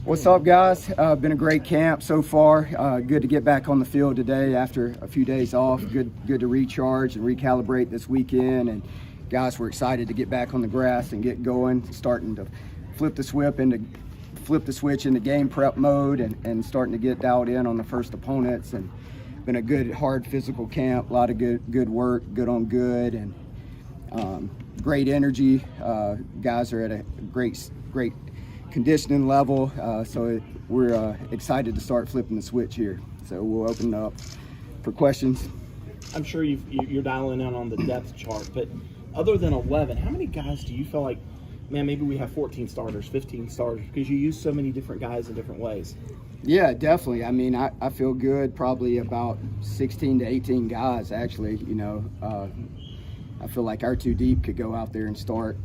What's up, guys? Been a great camp so far. Good to get back on the field today after a few days off. Good to recharge and recalibrate this weekend. And guys, we're excited to get back on the grass and get going, starting to flip the switch into game prep mode and starting to get dialed in on the first opponents. And been a good, hard physical camp. A lot of good work, good on good, and great energy. Guys are at a great conditioning level, so we're excited to start flipping the switch here. So we'll open up for questions. I'm sure you're dialing in on the depth chart, but other than 11, how many guys do you feel like, man, maybe we have 14 starters, 15 starters, because you use so many different guys in different ways? Yeah, definitely. I mean, I feel good, probably about 16 to 18 guys, actually. You know, I feel like our two deep could go out there and start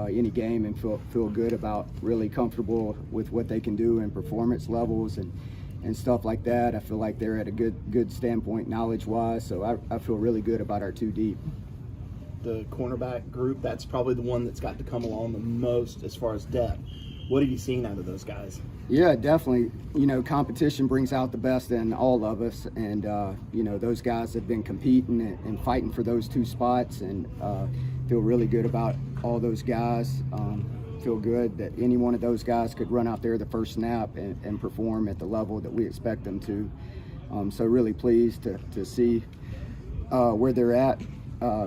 any game and feel good about, really comfortable with what they can do in performance levels and stuff like that. I feel like they're at a good standpoint knowledge-wise, so I feel really good about our two deep. The cornerback group, that's probably the one that's got to come along the most as far as depth. What have you seen out of those guys? Yeah, definitely. You know, competition brings out the best in all of us, and you know, those guys have been competing and fighting for those two spots, and feel really good about all those guys. Feel good that any one of those guys could run out there the first snap and perform at the level that we expect them to. So really pleased to see where they're at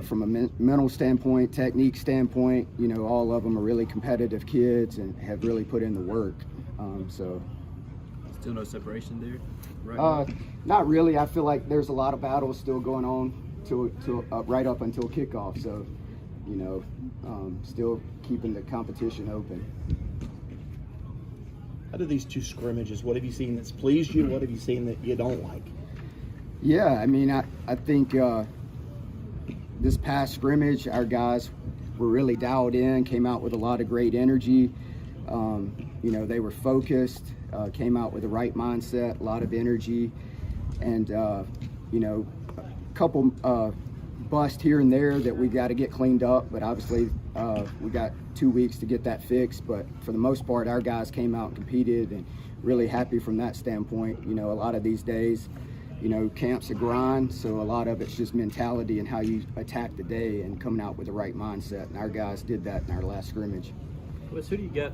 from a mental standpoint, technique standpoint. You know, all of them are really competitive kids and have really put in the work. So still no separation there, right? Not really. I feel like there's a lot of battles still going on till right up until kickoff. So, you know, still keeping the competition open. How do these two scrimmages, what have you seen that's pleased you? What have you seen that you don't like? Yeah, I mean, I think this past scrimmage, our guys were really dialed in, came out with a lot of great energy. You know, they were focused, came out with the right mindset, a lot of energy, and, you know, a couple bust here and there that we got to get cleaned up, but obviously we got 2 weeks to get that fixed. But for the most part, our guys came out and competed, and really happy from that standpoint. You know, a lot of these days, you know, camp's a grind, so a lot of it's just mentality and how you attack the day and coming out with the right mindset, and our guys did that in our last scrimmage. Who do you got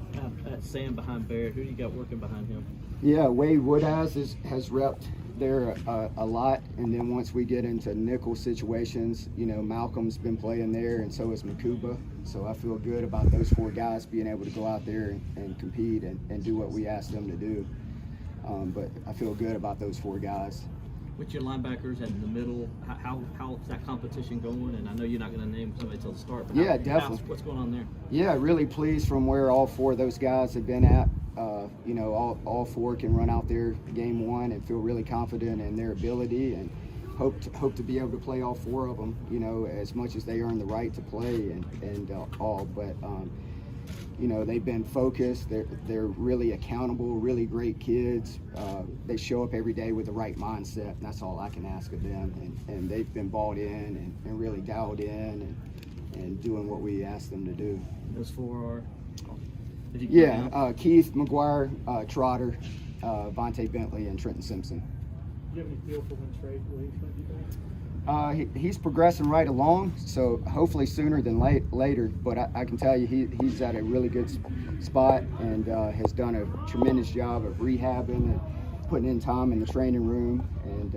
at Sam behind Barrett? Who do you got working behind him? Yeah, Wade Woodhouse has repped there a lot, and then once we get into nickel situations, you know, Malcolm's been playing there, and so is Makuba. So I feel good about those four guys being able to go out there and compete and do what we asked them to do. But I feel good about those four guys. With your linebackers in the middle, how's that competition going? And I know you're not going to name somebody till the start, but yeah, definitely. What's going on there? Yeah, really pleased from where all four of those guys have been at. You know, all four can run out there game one and feel really confident in their ability, and hope to be able to play all four of them, you know, as much as they earn the right to play and all. But you know, they've been focused. They're really accountable, really great kids. They show up every day with the right mindset, and that's all I can ask of them. And they've been bought in and really dialed in and doing what we asked them to do. Those four are? Yeah, Keith McGuire, Trotter, Vontae Bentley, and Trenton Simpson. Do you have any feel for when Trey Williams might be back? He's progressing right along, so hopefully sooner than later. But I can tell you he's at a really good spot and has done a tremendous job of rehabbing and putting in time in the training room, and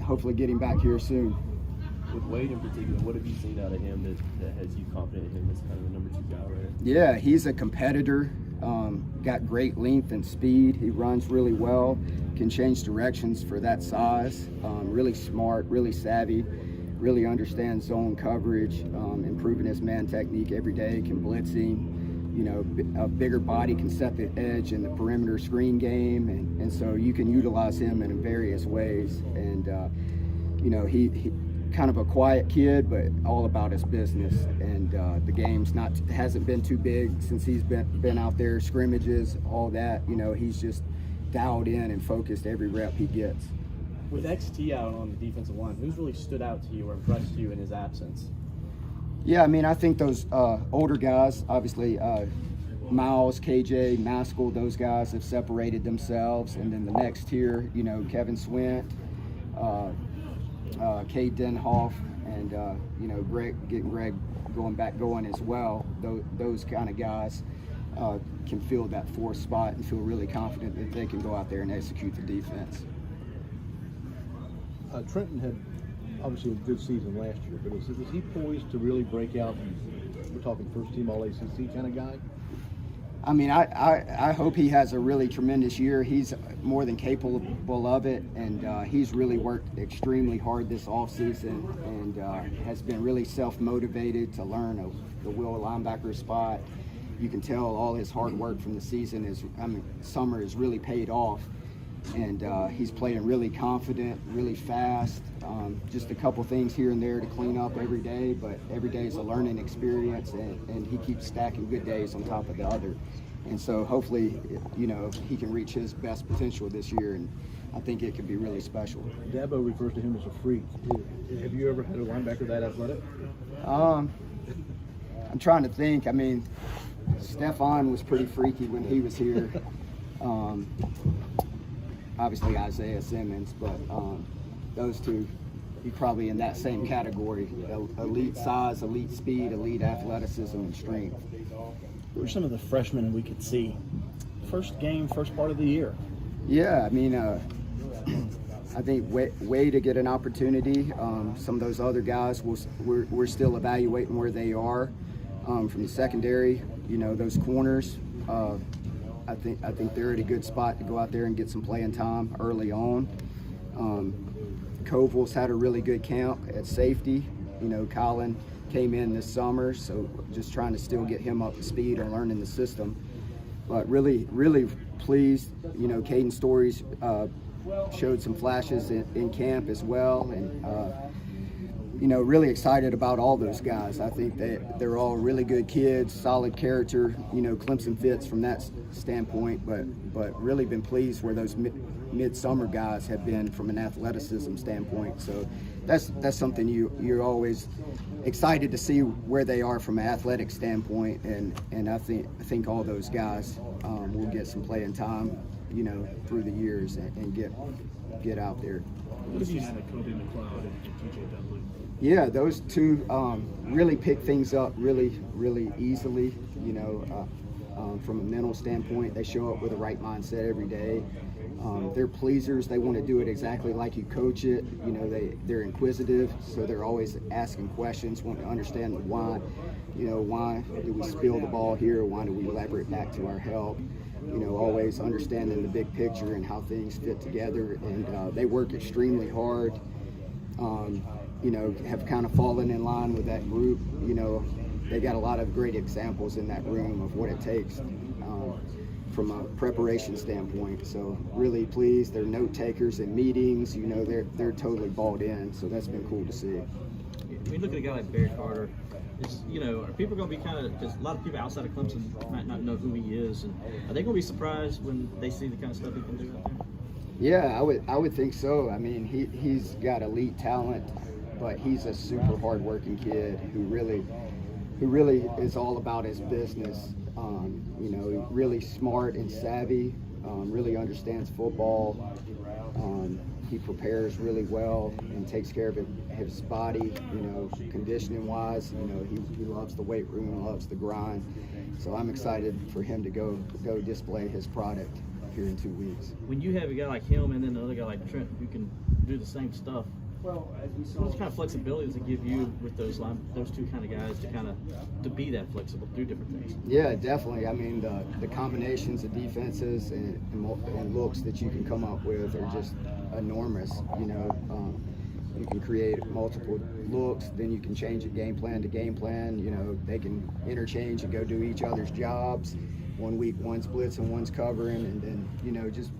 hopefully getting back here soon. With Wade in particular, what have you seen out of him that has you confident in him as kind of the number 2 guy, right? Yeah, he's a competitor, got great length and speed. He runs really well, can change directions for that size. Really smart, really savvy, really understands zone coverage, improving his man technique every day, can blitz him. You know, a bigger body can set the edge in the perimeter screen game, and so you can utilize him in various ways. And, you know, he kind of a quiet kid, but all about his business, and the game's hasn't been too big since he's been out there, scrimmages, all that. You know, he's just dialed in and focused every rep he gets. With XT out on the defensive line, who's really stood out to you or impressed you in his absence? Yeah, I mean, I think those older guys, obviously Miles, KJ, Maskell, those guys have separated themselves. And then the next tier, you know, Kevin Swint, Cade Denhoff, and, you know, Greg going as well. Those kind of guys can fill that fourth spot and feel really confident that they can go out there and execute the defense. Trenton had obviously a good season last year, but is he poised to really break out? We're talking first team All ACC kind of guy. I mean, I hope he has a really tremendous year. He's more than capable of it, and he's really worked extremely hard this offseason and has been really self-motivated to learn the will linebacker spot. You can tell all his hard work from the season summer has really paid off, and he's playing really confident, really fast. Just a couple things here and there to clean up every day, but every day is a learning experience, and he keeps stacking good days on top of the other. And so hopefully, you know, he can reach his best potential this year, and I think it could be really special. Dabo refers to him as a freak. Have you ever had a linebacker that athletic? I'm trying to think. I mean, Stephon was pretty freaky when he was here. Obviously Isaiah Simmons, but those two, he's probably in that same category. Elite size, elite speed, elite athleticism, and strength. Who are some of the freshmen we could see? First game, first part of the year. Yeah, I mean, I think way to get an opportunity. Some of those other guys, we're still evaluating where they are. From the secondary, you know, those corners, I think they're at a good spot to go out there and get some playing time early on. Koval's had a really good camp at safety. You know, Colin came in this summer, so just trying to still get him up to speed or learning the system. But really, really pleased. You know, Caden Stories showed some flashes in camp as well, and you know, really excited about all those guys. I think that they're all really good kids, solid character. You know, Clemson fits from that standpoint, but really been pleased where those midsummer guys have been from an athleticism standpoint. So that's something you're always excited to see where they are from an athletic standpoint, and I think all those guys will get some playing time, you know, through the years and get out there. What have you had at Kobe McLeod and TJ Dudley? Yeah, those two really pick things up really easily. You know, from a mental standpoint, they show up with the right mindset every day. They're pleasers. They want to do it exactly like you coach it. You know, they're inquisitive, so they're always asking questions, wanting to understand the why. You know, why do we spill the ball here? Why do we lever it back to our help? You know, always understanding the big picture and how things fit together. And they work extremely hard. You know, have kind of fallen in line with that group. You know, they got a lot of great examples in that room of what it takes from a preparation standpoint. So really pleased. They're note takers in meetings. You know, they're totally balled in. So that's been cool to see. When you look at a guy like Barry Carter, you know, are people going to be kind of, because a lot of people outside of Clemson might not know who he is, and are they going to be surprised when they see the kind of stuff he can do out there? Yeah, I would think so. I mean, he's got elite talent, but he's a super hard-working kid who really is all about his business. You know, really smart and savvy, really understands football. He prepares really well and takes care of his body, you know, conditioning-wise. You know, he loves the weight room, loves the grind. So I'm excited for him to go display his product here in 2 weeks. When you have a guy like him and then another guy like Trent who can do the same stuff, what kind of flexibility does it give you with those two kind of guys to be that flexible, do different things? Yeah, definitely. I mean, the combinations of defenses and looks that you can come up with are just enormous. You know, you can create multiple looks, then you can change it game plan to game plan. You know, they can interchange and go do each other's jobs. 1 week, one's blitzing, one's covering, and then, you know, just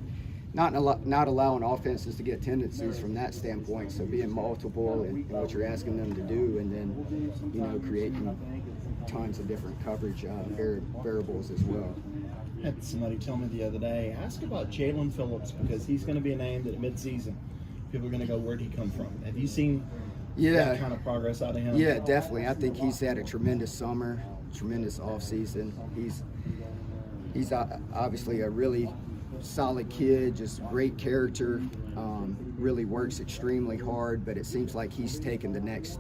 not allowing offenses to get tendencies from that standpoint. So being multiple and what you're asking them to do, and then, you know, creating tons of different coverage variables as well. I had somebody tell me the other day, ask about Jalen Phillips, because he's going to be a name that mid-season people are going to go, where'd he come from? Have you seen that kind of progress out of him? Yeah, definitely. I think he's had a tremendous summer, tremendous offseason. he's obviously a really solid kid, just great character, really works extremely hard, but it seems like he's taken the next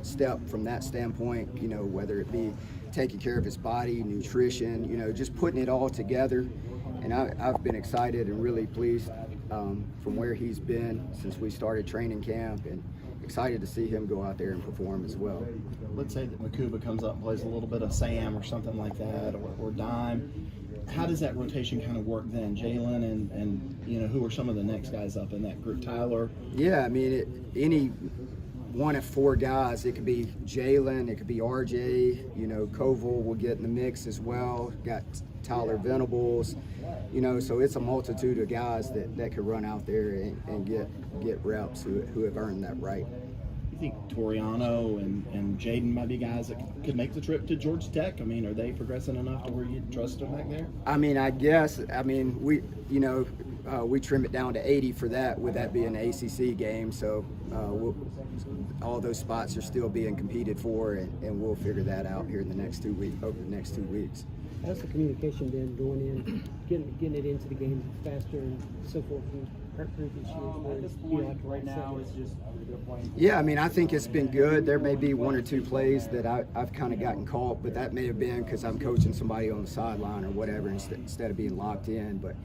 step from that standpoint, you know, whether it be taking care of his body, nutrition, you know, just putting it all together. And I've been excited and really pleased from where he's been since we started training camp, and excited to see him go out there and perform as well. Let's say that Makuba comes up and plays a little bit of Sam or something like that, or Dime. How does that rotation kind of work then? Jalen and you know, who are some of the next guys up in that group? Tyler? Yeah, I mean, any one of 4 guys. It could be Jalen, it could be RJ, you know, Koval will get in the mix as well. Got Tyler Venables, you know, so it's a multitude of guys that could run out there and get reps who have earned that right. You think Toriano and Jaden might be guys that could make the trip to Georgia Tech? I mean, are they progressing enough to where you trust them back there? I mean, I guess, I mean, we trim it down to 80 for that, with that being an ACC game. So all those spots are still being competed for, and we'll figure that out here in the next 2 weeks, over the next 2 weeks. How's the communication been going in, getting it into the game faster and so forth from previous years? Right now is just Yeah, I mean, I think it's been good. There may be 1 or 2 plays that I've kind of gotten caught, but that may have been because I'm coaching somebody on the sideline or whatever instead of being locked in. But,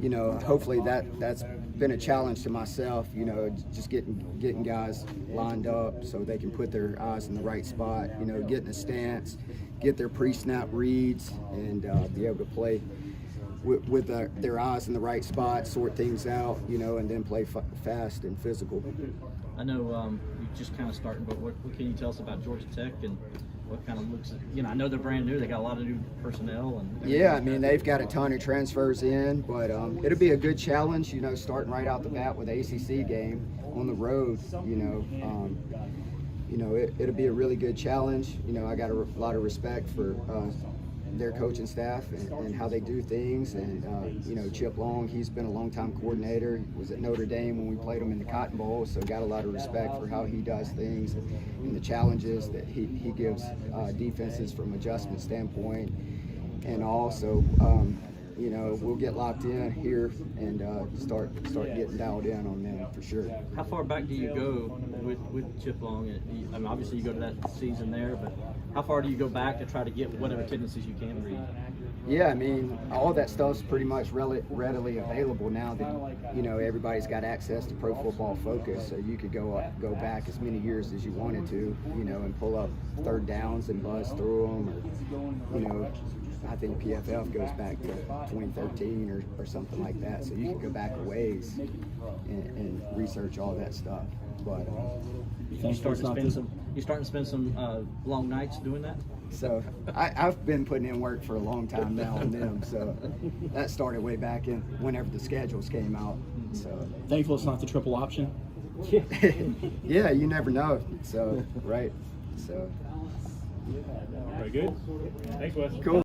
you know, hopefully that's been a challenge to myself, you know, just getting guys lined up so they can put their eyes in the right spot, you know, get in a stance, get their pre-snap reads, and be able to play with their eyes in the right spot, sort things out, you know, and then play fast and physical. I know you're just kind of starting, but what can you tell us about Georgia Tech and what kind of looks? You know, I know they're brand new. They got a lot of new personnel and. Yeah, I mean, they've got a ton of transfers in, but it'll be a good challenge. You know, starting right out the bat with the ACC game on the road. It'll be a really good challenge. You know, I got a lot of respect for their coaching staff and how they do things. And, you know, Chip Long, he's been a long-time coordinator. He was at Notre Dame when we played him in the Cotton Bowl, so got a lot of respect for how he does things and the challenges that he gives defenses from adjustment standpoint. And also, you know, we'll get locked in here and start getting dialed in on them for sure. How far back do you go with Chip Long? I mean, obviously you go to that season there, but how far do you go back to try to get whatever tendencies you can read? Yeah, I mean, all that stuff's pretty much readily available now that, you know, everybody's got access to Pro Football Focus, so you could go back as many years as you wanted to, you know, and pull up third downs and buzz through them, or, you know, I think PFF goes back to 2013 or something like that, so you can go back a ways and research all that stuff. But you starting to spend some long nights doing that? So I've been putting in work for a long time now on them, so that started way back in whenever the schedules came out. So Thankful it's not the triple option. yeah, you never know. So right, so Very good. Thanks, Wes. cool.